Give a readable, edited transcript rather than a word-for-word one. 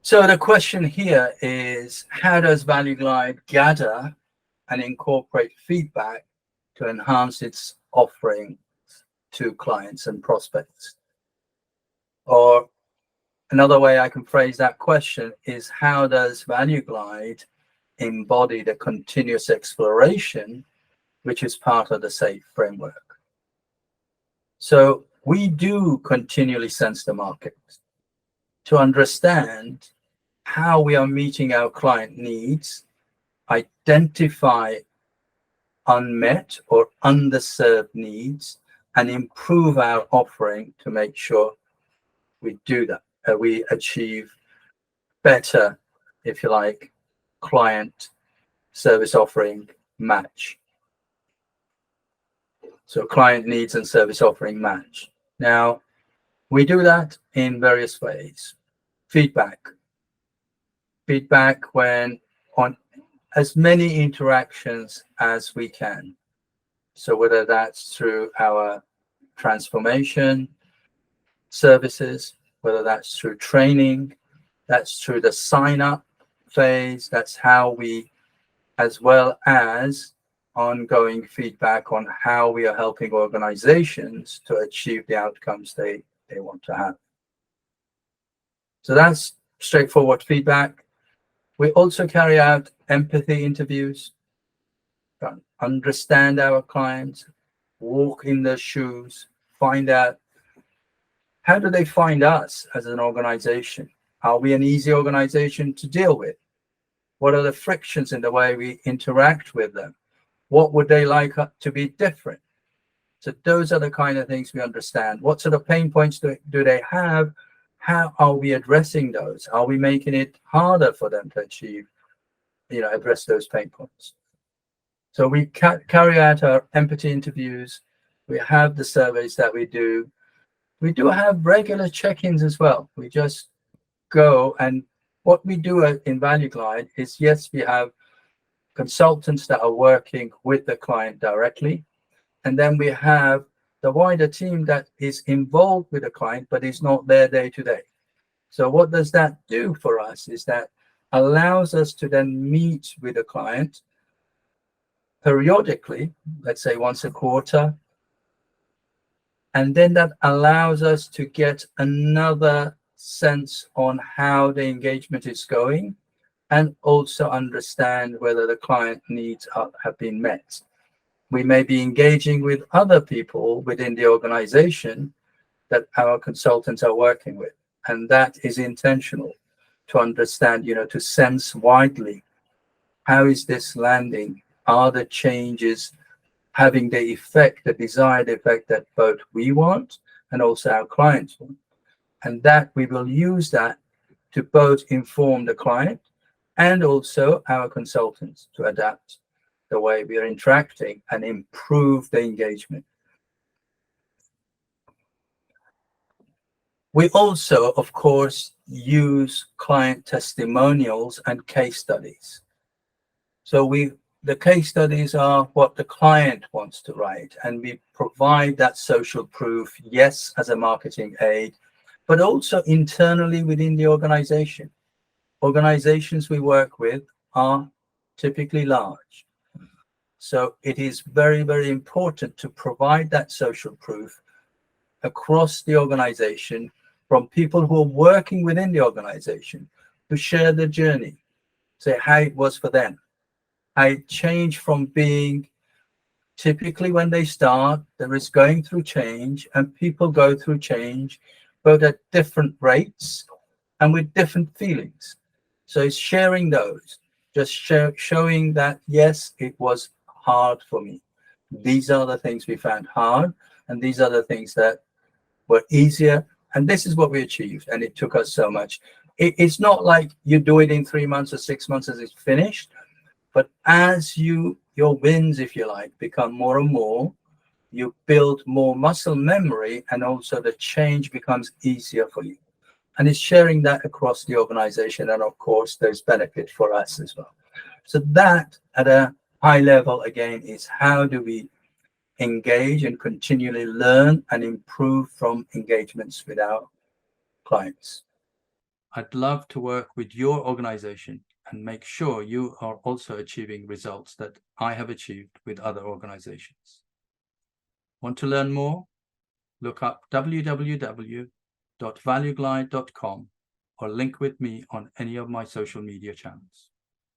So the question here is, how does Value Glide gather and incorporate feedback to enhance its offering to clients and prospects? Or another way I can phrase that question is, how does Value Glide embody the continuous exploration, which is part of the SAFE framework? So we do continually sense the market to understand how we are meeting our client needs, identify unmet or underserved needs, and improve our offering to make sure we do that. We achieve better, if you like, client service offering match. So client needs and service offering match. Now, we do that in various ways. Feedback when on as many interactions as we can. So whether that's through our transformation services, whether that's through training, that's through the sign up phase, that's how we, as well as ongoing feedback on how we are helping organizations to achieve the outcomes they want to have. So that's straightforward feedback. We also carry out empathy interviews, understand our clients, walk in their shoes, find out how do they find us as an organization? Are we an easy organization to deal with? What are the frictions in the way we interact with them? What would they like to be different? So those are the kind of things we understand. What sort of pain points do they have? How are we addressing those? Are we making it harder for them to achieve, address those pain points? So we carry out our empathy interviews. We have the surveys that we do. We do have regular check-ins as well. We just go, and what we do in Value Glide is, yes, we have consultants that are working with the client directly, and then we have the wider team that is involved with the client but is not there day to day. So what does that do for us is that allows us to then meet with the client periodically, let's say once a quarter, and then that allows us to get another sense on how the engagement is going, and also understand whether the client needs have been met. We may be engaging with other people within the organization that our consultants are working with, and that is intentional to understand, to sense widely, how is this landing? Are the changes having the effect, the desired effect that both we want and also our clients want? And that we will use that to both inform the client and also our consultants to adapt the way we are interacting and improve the engagement. We also, of course, use client testimonials and case studies. So the case studies are what the client wants to write, and we provide that social proof, yes, as a marketing aid, but also internally within the organization. Organizations we work with are typically large. So it is very, very important to provide that social proof across the organization from people who are working within the organization, to share the journey, say how it was for them. I change from being, typically when they start, there is going through change, and people go through change, both at different rates and with different feelings. So it's sharing those, just showing that, yes, it was hard for me. These are the things we found hard, and these are the things that were easier, and this is what we achieved, and it took us so much. It's not like you do it in 3 months or 6 months as it's finished, but as your wins, if you like, become more and more, you build more muscle memory, and also the change becomes easier for you. And it's sharing that across the organization, and of course there's benefit for us as well. So that, at a high level, again, is how do we engage and continually learn and improve from engagements with our clients. I'd love to work with your organization and make sure you are also achieving results that I have achieved with other organizations. Want to learn more? Look up www.valueglide.com or link with me on any of my social media channels.